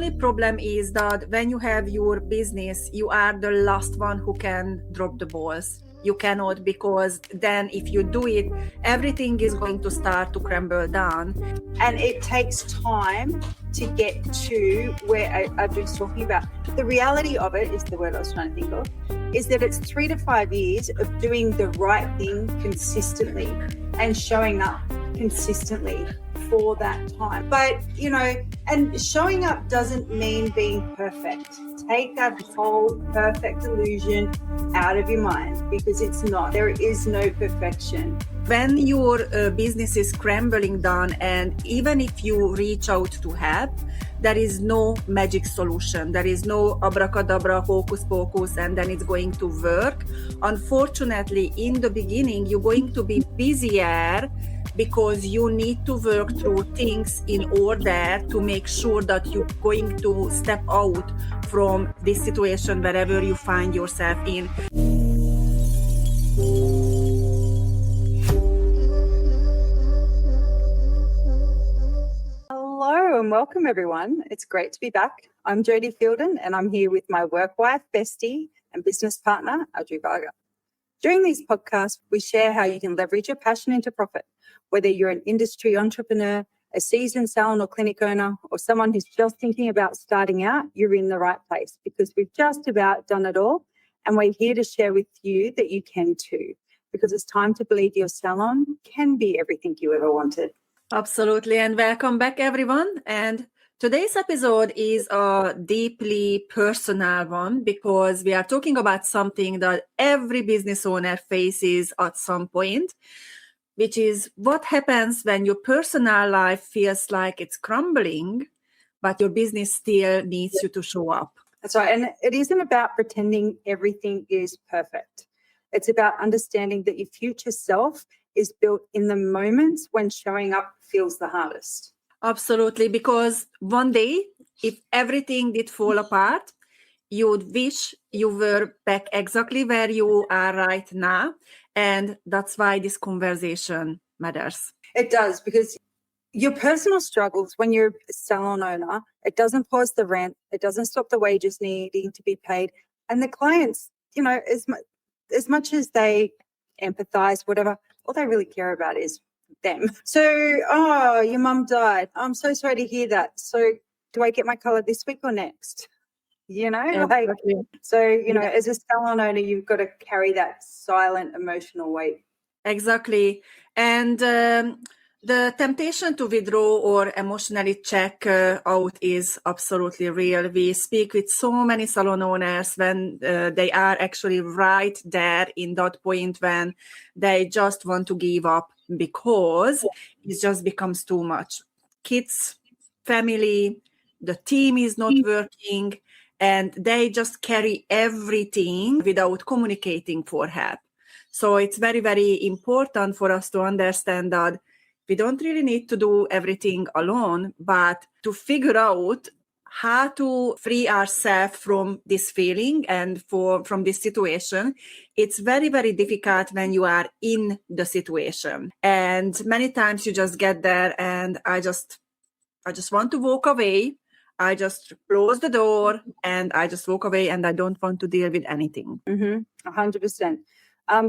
only problem is that when you have your business, you are the last one who can drop the balls. You cannot, because then if you do it, everything is going to start to crumble down. And it takes time to get to where Audrey's talking about. The reality of it is the word I was trying to think of, is that it's 3 to 5 years of doing the right thing consistently and showing up consistently for that time. But, and showing up doesn't mean being perfect. Take that whole perfect illusion out of your mind, because it's not. There is no perfection. When your business is crumbling down, and even if you reach out to help, there is no magic solution. There is no abracadabra, hocus pocus, and then it's going to work. Unfortunately, in the beginning, you're going to be busier because you need to work through things in order to make sure that you're going to step out from this situation wherever you find yourself in. Hello and welcome everyone. It's great to be back. I'm Jodie Fielden and I'm here with my work wife, bestie and business partner, Audrey Varga. During these podcasts, we share how you can leverage your passion into profit, whether you're an industry entrepreneur, a seasoned salon or clinic owner, or someone who's just thinking about starting out, you're in the right place, because we've just about done it all. And we're here to share with you that you can too, because it's time to believe your salon can be everything you ever wanted. Absolutely. And welcome back, everyone. And today's episode is a deeply personal one, because we are talking about something that every business owner faces at some point, which is what happens when your personal life feels like it's crumbling, but your business still needs you to show up. That's right. And it isn't about pretending everything is perfect. It's about understanding that your future self is built in the moments when showing up feels the hardest. Absolutely. Because one day, if everything did fall apart, you would wish you were back exactly where you are right now. And that's why this conversation matters. It does, because your personal struggles when you're a salon owner, it doesn't pause the rent, it doesn't stop the wages needing to be paid. And the clients, as much as they empathize, whatever, all they really care about is them. So, your mum died. I'm so sorry to hear that. So do I get my color this week or next? Exactly. As a salon owner, you've got to carry that silent emotional weight. Exactly. And the temptation to withdraw or emotionally check out is absolutely real. We speak with so many salon owners when they are actually right there in that point when they just want to give up because it just becomes too much. Kids, family, the team is not working, and they just carry everything without communicating for help. So it's very, very important for us to understand that we don't really need to do everything alone, but to figure out how to free ourselves from this feeling and from this situation. It's very, very difficult when you are in the situation. And many times you just get there and I just want to walk away. I just close the door and I just walk away, and I don't want to deal with anything. 100%.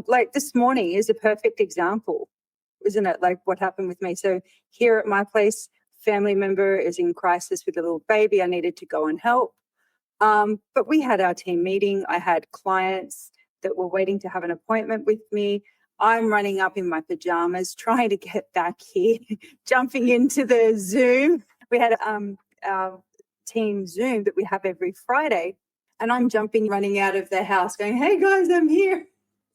Like this morning is a perfect example, isn't it? Like what happened with me. So here at my place, family member is in crisis with a little baby. I needed to go and help. But we had our team meeting. I had clients that were waiting to have an appointment with me. I'm running up in my pajamas, trying to get back here, jumping into the Zoom. We had our team Zoom that we have every Friday. And I'm running out of the house going, hey guys, I'm here.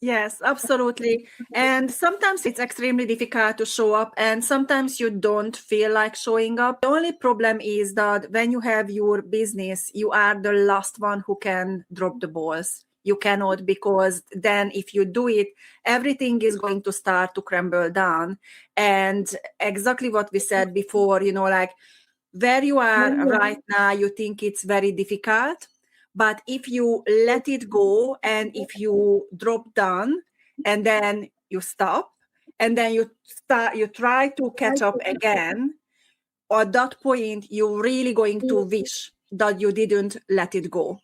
Yes, absolutely. And sometimes it's extremely difficult to show up, and sometimes you don't feel like showing up. The only problem is that when you have your business, you are the last one who can drop the balls. You cannot, because then if you do it, everything is going to start to crumble down. And exactly what we said before, like where you are right now, you think it's very difficult. But if you let it go and if you drop down and then you stop and then you try to catch up again, at that point, you're really going to wish that you didn't let it go.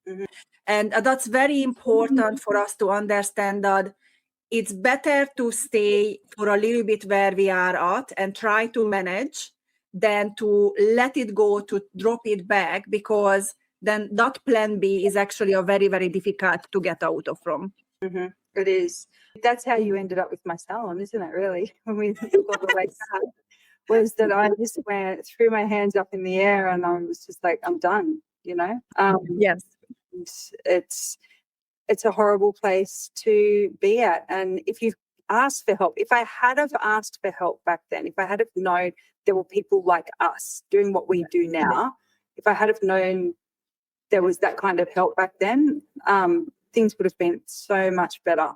Mhm. And that's very important for us to understand that it's better to stay for a little bit where we are at and try to manage than to let it go, to drop it back, because then that plan B is actually a very, very difficult to get out of from. It is. That's how you ended up with my salon, isn't it, really? When we took all the way back, was that I just threw my hands up in the air and I was just like, I'm done, you know? Yes. It's a horrible place to be at. And if you ask for help, if I had have asked for help back then, if I had have known there were people like us doing what we do now, if I had have known there was that kind of help back then, things would have been so much better.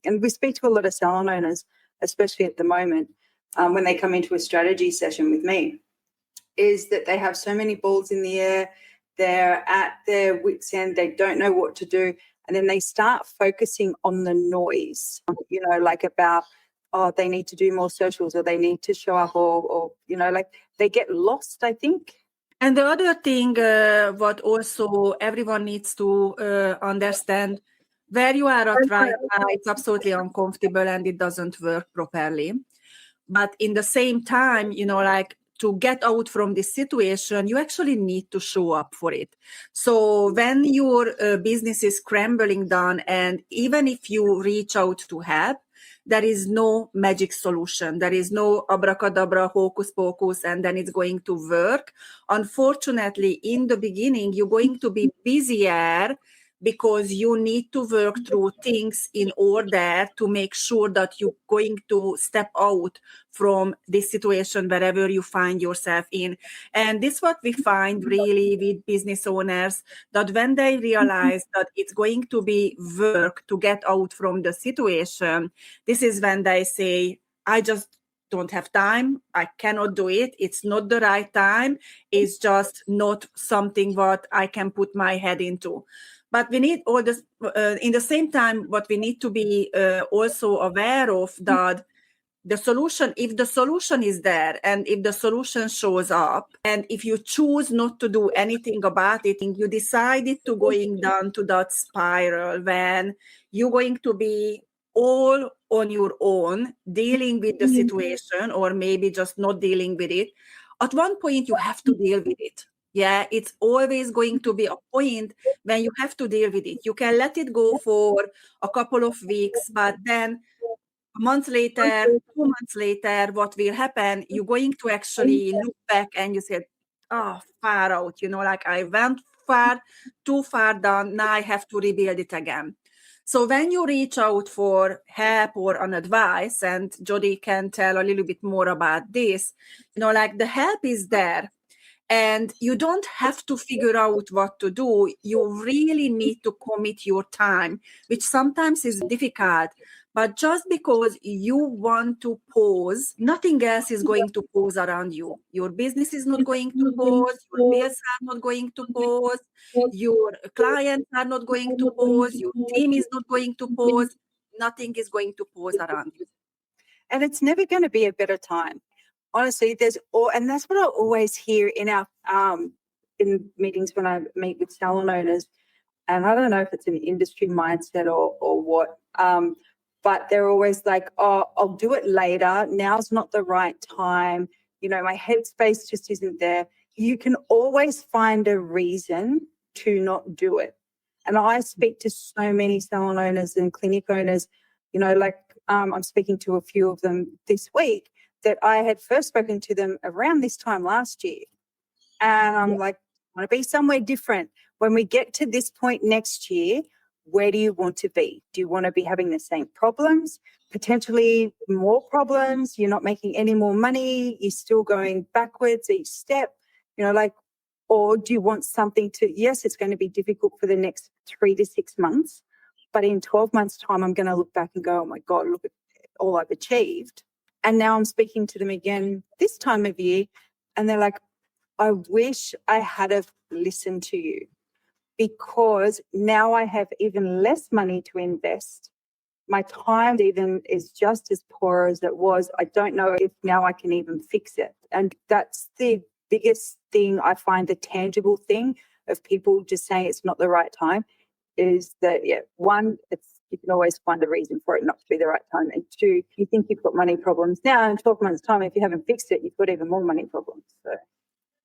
And we speak to a lot of salon owners, especially at the moment, when they come into a strategy session with me, is that they have so many balls in the air, they're at their wits' end, they don't know what to do, and then they start focusing on the noise, you know, like about, oh, they need to do more socials or they need to show up or you know, like they get lost, I think. And the other thing, what also everyone needs to understand, where you are at right now, it's absolutely uncomfortable and it doesn't work properly. But in the same time, you know, like to get out from this situation, you actually need to show up for it. So when your business is crumbling down, and even if you reach out to help, there is no magic solution. There is no abracadabra, hocus pocus, and then it's going to work. Unfortunately, in the beginning, you're going to be busier because you need to work through things in order to make sure that you're going to step out from this situation wherever you find yourself in. And this is what we find really with business owners, that when they realize that it's going to be work to get out from the situation, this is when they say, I just don't have time. I cannot do it. It's not the right time. It's just not something what I can put my head into. But we need all this, in the same time, what we need to be also aware of, that the solution, if the solution is there and if the solution shows up, and if you choose not to do anything about it, you decided to going down to that spiral when you're going to be all on your own dealing with the situation, or maybe just not dealing with it, at one point you have to deal with it. Yeah, it's always going to be a point when you have to deal with it. You can let it go for a couple of weeks, but then a month later, 2 months later, what will happen? You're going to actually look back and you said, oh, far out, you know, like I went far, too far down. Now I have to rebuild it again. So when you reach out for help or an advice, and Jody can tell a little bit more about this, you know, like the help is there. And you don't have to figure out what to do. You really need to commit your time, which sometimes is difficult. But just because you want to pause, nothing else is going to pause around you. Your business is not going to pause. Your bills are not going to pause. Your clients are not going to pause. Your team is not going to pause. Nothing is going to pause around you. And it's never going to be a better time. Honestly, and that's what I always hear in our in meetings when I meet with salon owners. And I don't know if it's an industry mindset or what, but they're always like, oh, I'll do it later. Now's not the right time. You know, my headspace just isn't there. You can always find a reason to not do it. And I speak to so many salon owners and clinic owners, you know, like I'm speaking to a few of them this week, that I had first spoken to them around this time last year. And I'm like, I want to be somewhere different. When we get to this point next year, where do you want to be? Do you want to be having the same problems, potentially more problems? You're not making any more money. You're still going backwards each step, you know, like, or do you want something yes, it's going to be difficult for the next 3 to 6 months, but in 12 months' time, I'm going to look back and go, oh my God, look at all I've achieved. And now I'm speaking to them again this time of year, and they're like, I wish I had have listened to you, because now I have even less money to invest. My time even is just as poor as it was. I don't know if now I can even fix it. And that's the biggest thing I find, the tangible thing of people just saying it's not the right time, is that, one, you can always find a reason for it not to be the right time. And two, you think you've got money problems now, in 12 months' time, if you haven't fixed it, you've got even more money problems. So.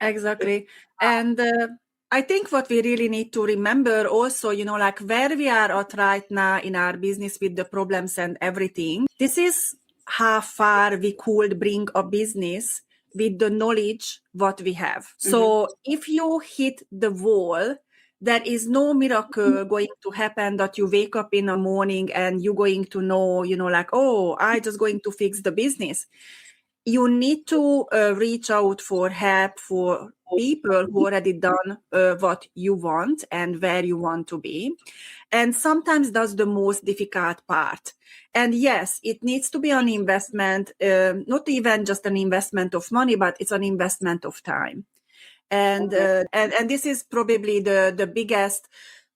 Exactly. And I think what we really need to remember also, like where we are at right now in our business with the problems and everything, this is how far we could bring a business with the knowledge what we have. So if you hit the wall, there is no miracle going to happen that you wake up in the morning and you're going to know, like, oh, I just going to fix the business. You need to reach out for help for people who already done what you want and where you want to be. And sometimes that's the most difficult part. And yes, it needs to be an investment, not even just an investment of money, but it's an investment of time. And and this is probably the biggest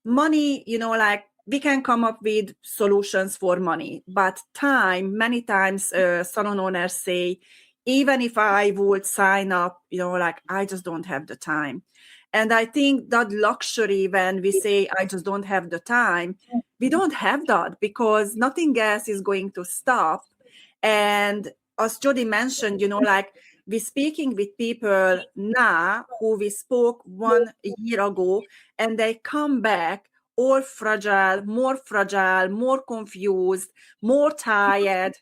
money, like we can come up with solutions for money, but time, many times salon owners say, even if I would sign up, like I just don't have the time. And I think that luxury, when we say I just don't have the time, we don't have that because nothing else is going to stop. And as Jody mentioned, like we're speaking with people now who we spoke 1 year ago, and they come back all fragile, more confused, more tired.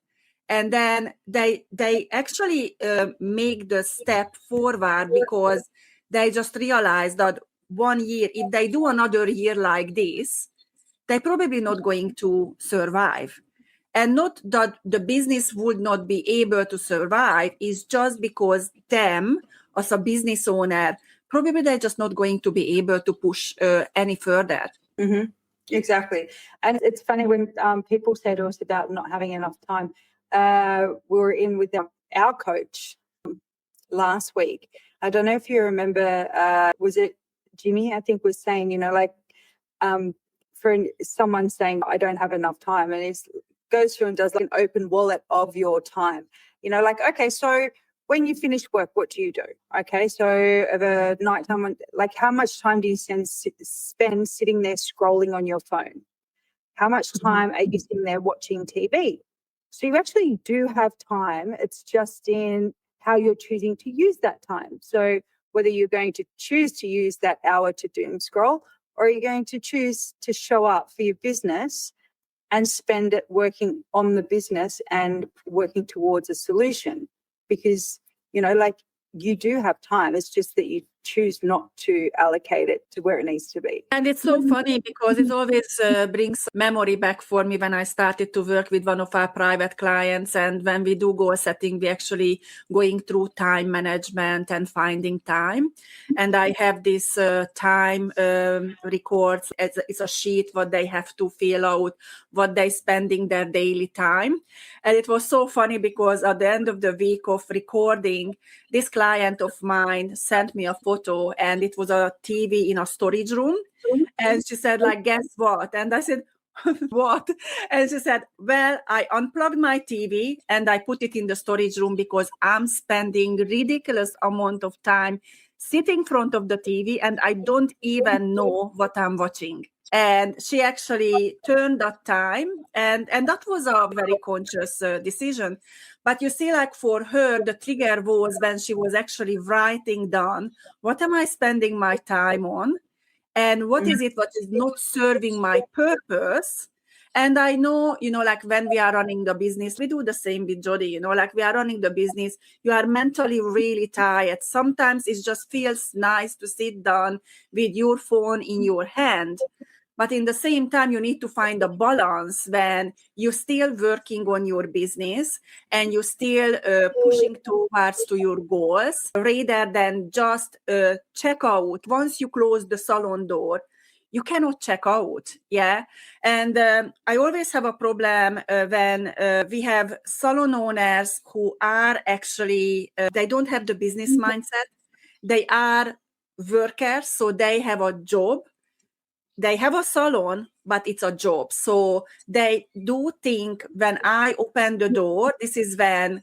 And then they actually make the step forward because they just realize that 1 year, if they do another year like this, they're probably not going to survive. And not that the business would not be able to survive, is just because them as a business owner, probably they're just not going to be able to push any further. Mm-hmm. Exactly. And it's funny when people say to us about not having enough time. We were in with our coach last week. I don't know if you remember, was it Jimmy, I think, was saying, for someone saying, I don't have enough time, and he goes through and does like an open wallet of your time. Like, okay, so when you finish work, what do you do? Okay, so of a nighttime, like how much time do you spend sitting there scrolling on your phone? How much time are you sitting there watching TV? So you actually do have time. It's just in how you're choosing to use that time. So whether you're going to choose to use that hour to doom scroll, or you're going to choose to show up for your business and spend it working on the business and working towards a solution. Because, like you do have time. It's just that you choose not to allocate it to where it needs to be. And it's so funny because it always brings memory back for me when I started to work with one of our private clients. And when we do goal setting, we actually going through time management and finding time. And I have this time records. It's a sheet what they have to fill out, what they spending their daily time. And it was so funny because at the end of the week of recording, this client of mine sent me a photo, and it was a TV in a storage room. And she said, like, guess what? And I said, what? And she said, well, I unplugged my TV and I put it in the storage room because I'm spending ridiculous amount of time sitting in front of the TV and I don't even know what I'm watching. And she actually turned that time, and that was a very conscious decision. But you see, like for her, the trigger was when she was actually writing down, what am I spending my time on? And what is it what is not serving my purpose? And I know, like when we are running the business, we do the same with Jody, like we are running the business, you are mentally really tired. Sometimes it just feels nice to sit down with your phone in your hand. But in the same time, you need to find a balance when you're still working on your business and you're still pushing towards to your goals, rather than just check out. Once you close the salon door, you cannot check out. Yeah. And I always have a problem when we have salon owners who are actually, they don't have the business mindset. They are workers, so they have a job. They have a salon, but it's a job. So they do think when I open the door, this is when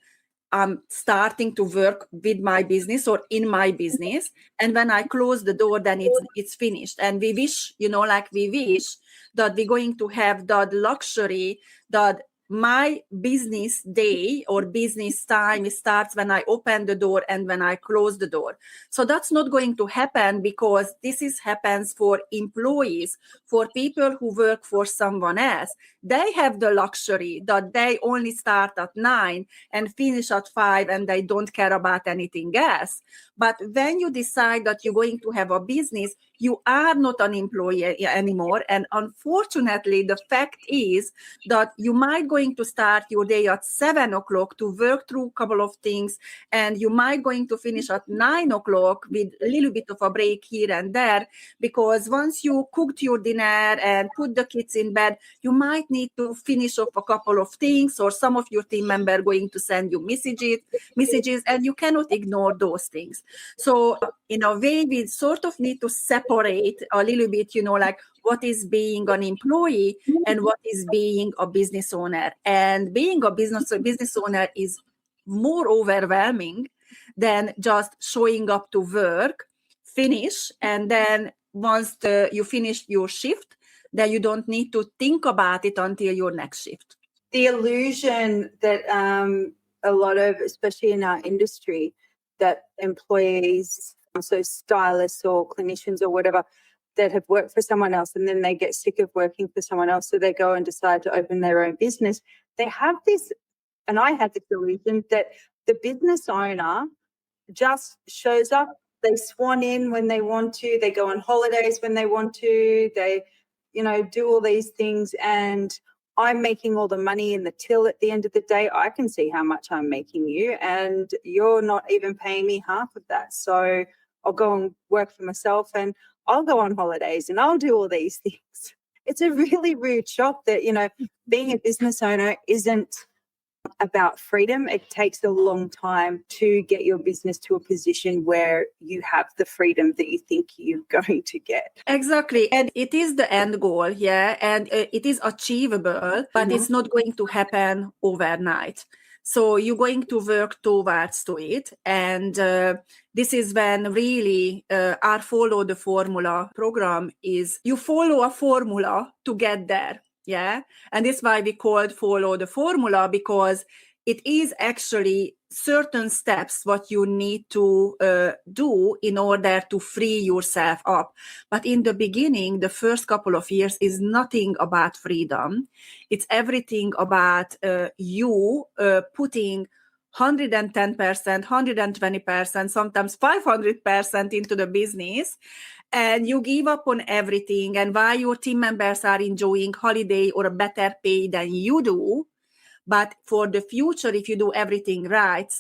I'm starting to work with my business or in my business. And when I close the door, then it's finished. And we wish, we wish that we're going to have that luxury that my business day or business time starts when I open the door and when I close the door. So that's not going to happen, because happens for employees, for people who work for someone else. They have the luxury that they only start at 9 and finish at 5, and they don't care about anything else. But when you decide that you're going to have a business, you are not an employee anymore. And unfortunately, the fact is that you might going to start your day at 7 o'clock to work through a couple of things, and you might going to finish at 9 o'clock with a little bit of a break here and there, because once you cooked your dinner and put the kids in bed, you might need to finish off a couple of things, or some of your team member going to send you messages, and you cannot ignore those things. So in a way, we sort of need to separate a little bit, what is being an employee and what is being a business owner. And being a business owner is more overwhelming than just showing up to work, finish, and then once you finish your shift, then you don't need to think about it until your next shift. The illusion that a lot of, especially in our industry, that employees, so stylists or clinicians or whatever, that have worked for someone else and then they get sick of working for someone else, so they go and decide to open their own business. They have this, and I had this illusion that the business owner just shows up, they swan in when they want to, they go on holidays when they want to, they, do all these things, and I'm making all the money in the till at the end of the day. I can see how much I'm making you, and you're not even paying me half of that. So I'll go and work for myself, and I'll go on holidays, and I'll do all these things. It's a really rude shock that, being a business owner isn't about freedom. It takes a long time to get your business to a position where you have the freedom that you think you're going to get. Exactly. And it is the end goal, yeah, and it is achievable, but it's not going to happen overnight. So you're going to work towards to it. And this is when really our Follow the Formula program is, you follow a formula to get there. Yeah. And that's why we called Follow the Formula, because it is actually certain steps what you need to do in order to free yourself up. But in the beginning, the first couple of years is nothing about freedom. It's everything about you putting 110%, 120%, sometimes 500% into the business. And you give up on everything. And while your team members are enjoying holiday or a better pay than you do, but for the future, if you do everything right,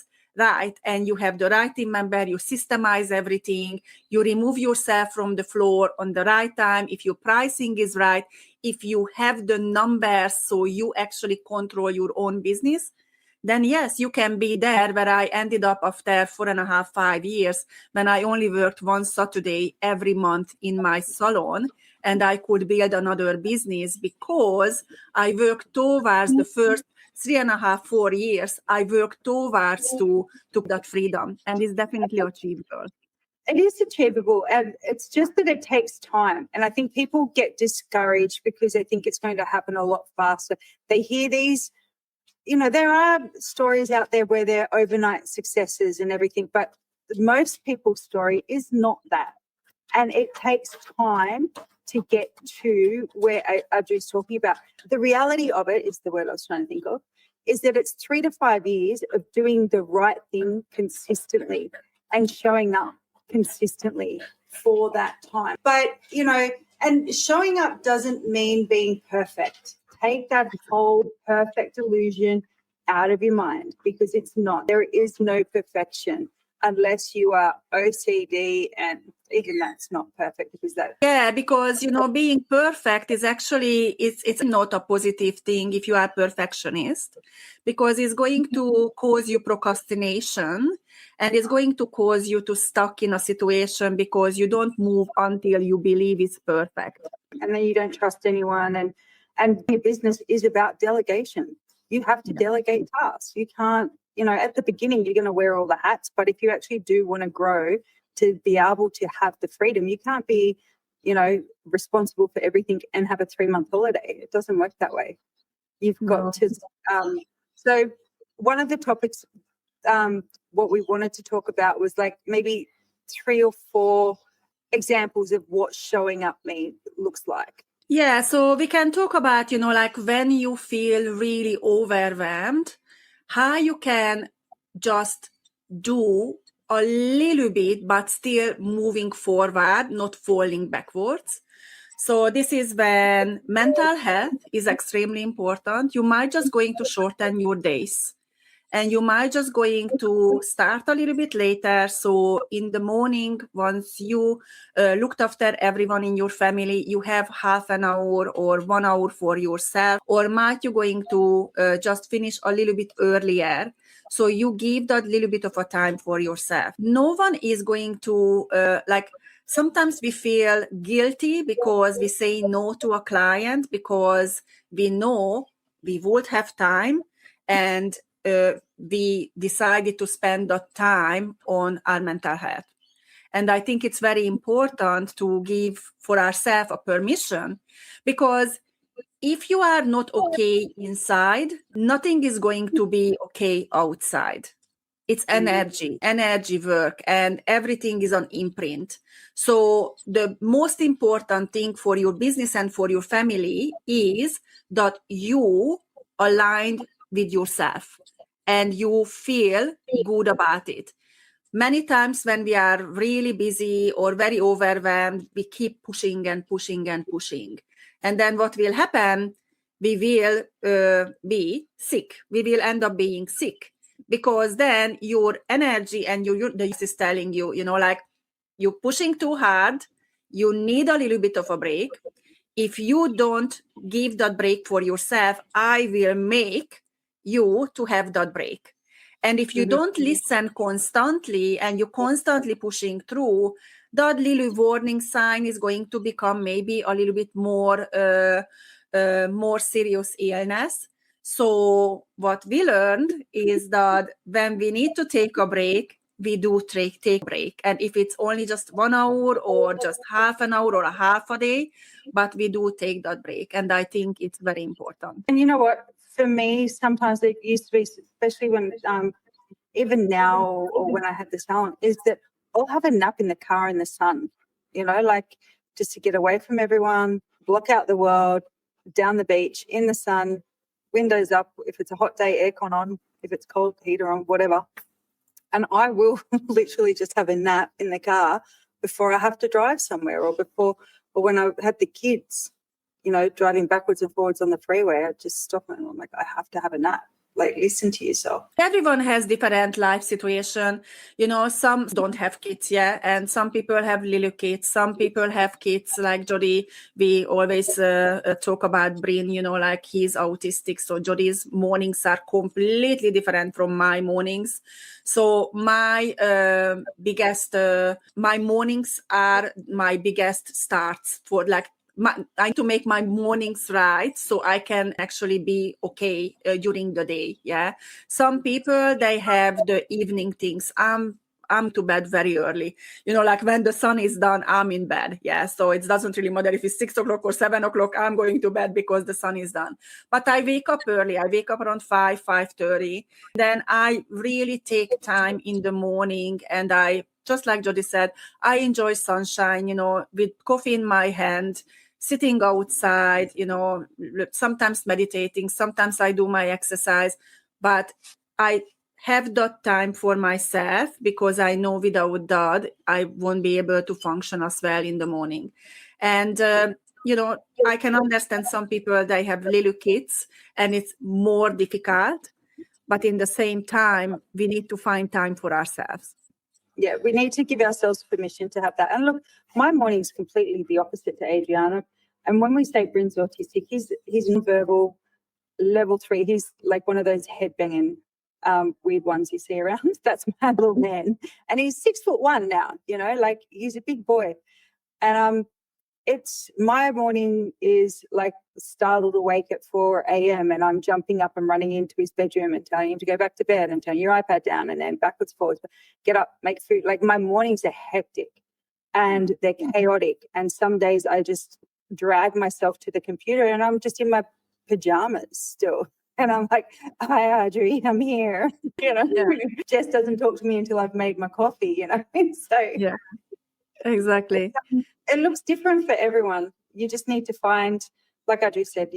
and you have the right team member, you systemize everything, you remove yourself from the floor on the right time, if your pricing is right, if you have the numbers so you actually control your own business, then yes, you can be there where I ended up after 4.5, 5 years, when I only worked one Saturday every month in my salon, and I could build another business because I worked towards the first 3.5, 4 years. I worked towards to that freedom, and it's definitely achievable. It is achievable, and it's just that it takes time. And I think people get discouraged because they think it's going to happen a lot faster. They hear these, there are stories out there where they're overnight successes and everything, but most people's story is not that. And it takes time to get to where Audrey's talking about. The reality of it is the word I was trying to think of, is that it's 3 to 5 years of doing the right thing consistently and showing up consistently for that time. But, and showing up doesn't mean being perfect. Take that whole perfect illusion out of your mind, because it's not. There is no perfection unless you are OCD, and even that's not perfect because that. Yeah, because, being perfect is actually, it's not a positive thing if you are perfectionist, because it's going to cause you procrastination, and it's going to cause you to stuck in a situation because you don't move until you believe it's perfect. And then you don't trust anyone, and your business is about delegation. You have to delegate tasks. You can't you know, at the beginning, you're going to wear all the hats. But if you actually do want to grow to be able to have the freedom, you can't be, you know, responsible for everything and have a 3-month holiday. It doesn't work that way. You've got to. So one of the topics, what we wanted to talk about was like maybe 3 or 4 examples of what showing up me looks like. Yeah, so we can talk about, like when you feel really overwhelmed, how you can just do a little bit, but still moving forward, not falling backwards. So this is when mental health is extremely important. You might just going to shorten your days. And you might just going to start a little bit later. So in the morning, once you looked after everyone in your family, you have half an hour or 1 hour for yourself. Or might you going to just finish a little bit earlier? So you give that little bit of a time for yourself. No one is going to sometimes we feel guilty because we say no to a client because we know we would have time, and we decided to spend that time on our mental health. And I think it's very important to give for ourselves a permission, because if you are not okay inside, nothing is going to be okay outside. It's energy work, and everything is on imprint. So the most important thing for your business and for your family is that you aligned with yourself and you feel good about it. Many times when we are really busy or very overwhelmed, we keep pushing and pushing and pushing. And then what will happen? We will be sick. We will end up being sick, because then your energy and the is telling you, like you're pushing too hard. You need a little bit of a break. If you don't give that break for yourself, I will make you to have that break. And if you don't listen constantly and you're constantly pushing through, that little warning sign is going to become maybe a little bit more serious illness. So what we learned is that when we need to take a break, we do take a break. And if it's only just 1 hour or just half an hour or a half a day, but we do take that break. And I think it's very important. And you know what? For me, sometimes it used to be, especially when, even now or when I had the Salon, is that I'll have a nap in the car in the sun, you know, like just to get away from everyone, block out the world, down the beach, in the sun, windows up. If it's a hot day, aircon on. If it's cold, heater on, whatever. And I will literally just have a nap in the car before I have to drive somewhere, or when I had the kids, you know, driving backwards and forwards on the freeway, I just stop and I'm like, I have to have a nap. Like, listen to yourself. Everyone has different life situation. Some don't have kids yet, and some people have little kids. Some people have kids like Jody. We always talk about Bryn, like he's autistic. So Jody's mornings are completely different from my mornings. So my mornings are my biggest starts for I need to make my mornings right so I can actually be okay during the day. Yeah. Some people, they have the evening things. I'm to bed very early. Like when the sun is down, I'm in bed. Yeah. So it doesn't really matter if it's 6 o'clock or 7 o'clock, I'm going to bed because the sun is down. But I wake up early. I wake up around 5:30. Then I really take time in the morning, and just like Jody said, I enjoy sunshine, with coffee in my hand, sitting outside, sometimes meditating, sometimes I do my exercise, but I have that time for myself because I know without that, I won't be able to function as well in the morning. And, I can understand some people, they have little kids and it's more difficult, but in the same time, we need to find time for ourselves. Yeah, we need to give ourselves permission to have that. And look, my morning's completely the opposite to Adriana. And when we say Bryn's autistic, he's nonverbal, level 3. He's like one of those headbanging weird ones you see around. That's my little man. And he's 6'1" now, like he's a big boy. And my morning is like startled awake at 4 a.m. and I'm jumping up and running into his bedroom and telling him to go back to bed and turn your iPad down and then backwards, forwards, get up, make food. Like my mornings are hectic and they're chaotic. And some days I just drag myself to the computer and I'm just in my pajamas still. And I'm like, hi, Audrey, I'm here. Yeah. Jess doesn't talk to me until I've made my coffee, So Yeah, exactly. It looks different for everyone. You just need to find, like Audrey said,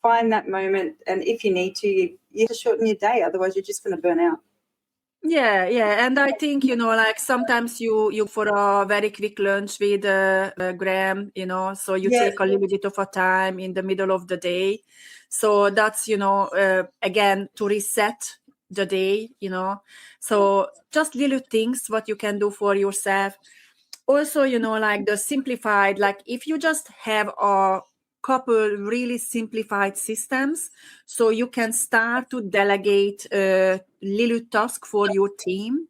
find that moment. And if you need to, you have to shorten your day. Otherwise, you're just going to burn out. Yeah. And I think, like sometimes you for a very quick lunch with Graham, so you take a little bit of a time in the middle of the day. So that's, again, to reset the day, So just little things what you can do for yourself. Also, like the simplified, like if you just have a couple really simplified systems, so you can start to delegate little task for your team.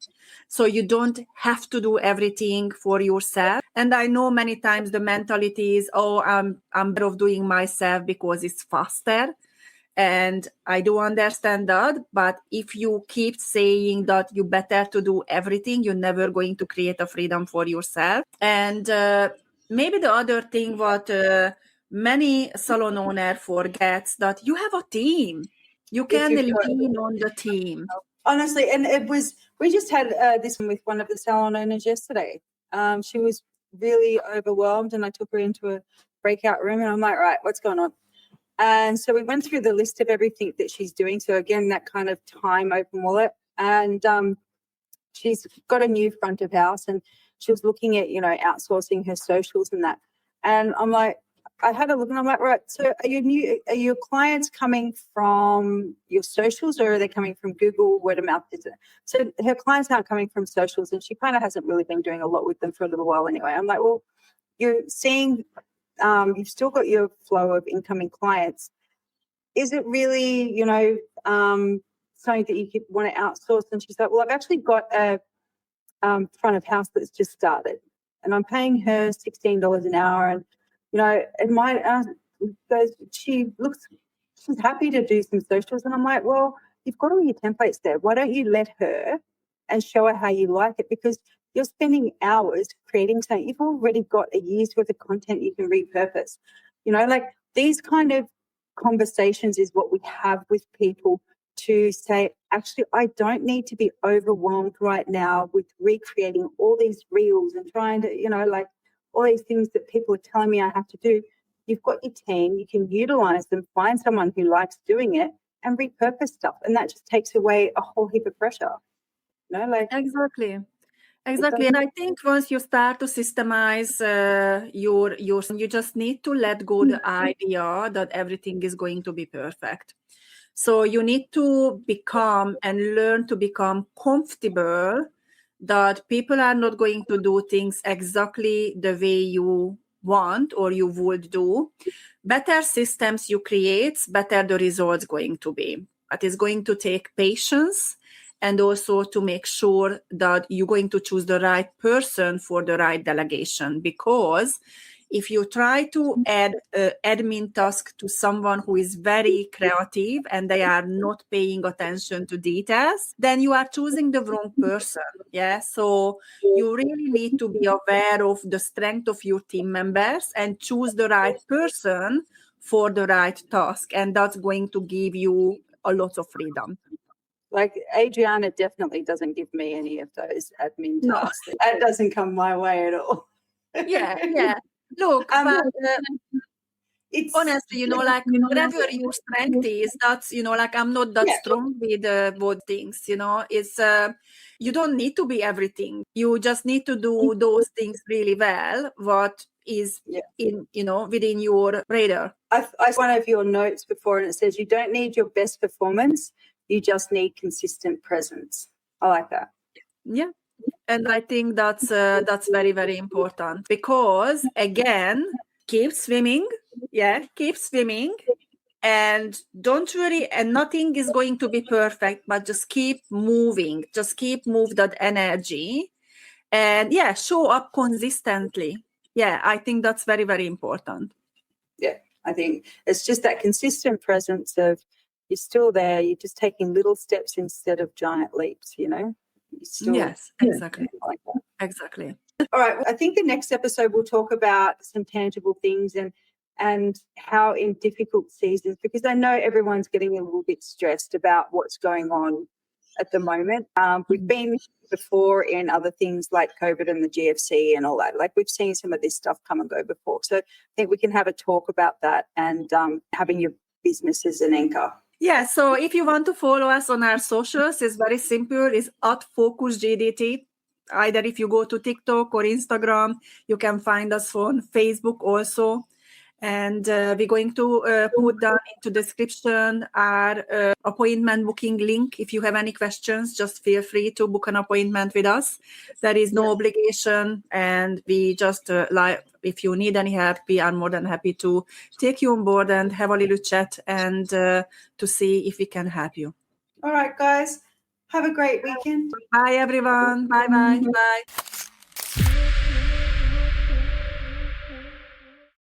So you don't have to do everything for yourself. And I know many times the mentality is, oh, I'm better off doing myself because it's faster. And I do understand that, but if you keep saying that you better to do everything, you're never going to create a freedom for yourself. And maybe the other thing what many salon owner forgets that you have a team. You can lean on the team. Honestly, and we just had this with one of the salon owners yesterday. She was really overwhelmed and I took her into a breakout room and I'm like, right, what's going on? And so we went through the list of everything that she's doing. So again, that kind of time open wallet. And she's got a new front of house and she was looking at, outsourcing her socials and that. And I'm like, I had a look and I'm like, right, so are your clients coming from your socials or are they coming from Google word of mouth? So her clients aren't coming from socials and she kind of hasn't really been doing a lot with them for a little while anyway. I'm like, well, you're seeing you've still got your flow of incoming clients. Is it really, something that you want to outsource? And she's like, well, I've actually got a front of house that's just started and I'm paying her $16 an hour. And, she's happy to do some socials. And I'm like, well, you've got all your templates there. Why don't you let her and show her how you like it? Because you're spending hours creating something. You've already got a year's worth of content you can repurpose. Like these kind of conversations is what we have with people to say, actually, I don't need to be overwhelmed right now with recreating all these reels and trying to, like all these things that people are telling me I have to do. You've got your team, you can utilize them, find someone who likes doing it and repurpose stuff. And that just takes away a whole heap of pressure. Exactly. And I think once you start to systemize you just need to let go the idea that everything is going to be perfect. So you need to become and learn to become comfortable that people are not going to do things exactly the way you want or you would do. Better systems you create, better the results going to be. But it's going to take patience and also to make sure that you're going to choose the right person for the right delegation. Because if you try to add an admin task to someone who is very creative and they are not paying attention to details, then you are choosing the wrong person. Yeah. So you really need to be aware of the strength of your team members and choose the right person for the right task. And that's going to give you a lot of freedom. Like Adriana definitely doesn't give me any of those admin tasks. No. That doesn't come my way at all. Yeah. Look, but it's honestly, like whatever your strength is, that's, like I'm not that strong with both things, it's you don't need to be everything. You just need to do those things really well, what is in, within your radar. I one of your notes before and it says you don't need your best performance, you just need consistent presence. I like that. Yeah. And I think that's very, very important because again, keep swimming. Yeah, keep swimming. And don't worry, and nothing is going to be perfect, but just keep moving. Just keep move that energy. And show up consistently. Yeah, I think that's very, very important. Yeah, I think it's just that consistent presence of you're still there, you're just taking little steps instead of giant leaps, you know? You're still, Yes, exactly. like that. Exactly. All right. I think the next episode we'll talk about some tangible things and how in difficult seasons, because I know everyone's getting a little bit stressed about what's going on at the moment. We've been before in other things like COVID and the GFC and all that. Like we've seen some of this stuff come and go before. So I think we can have a talk about that and having your business as an anchor. Yeah, so if you want to follow us on our socials, it's very simple. It's @FocusGDT. Either if you go to TikTok or Instagram, you can find us on Facebook also. And we're going to put down into description our appointment booking link. If you have any questions, just feel free to book an appointment with us. There is no obligation, and we just if you need any help, we are more than happy to take you on board and have a little chat and to see if we can help you. All right, guys. Have a great weekend. Bye, everyone. Bye.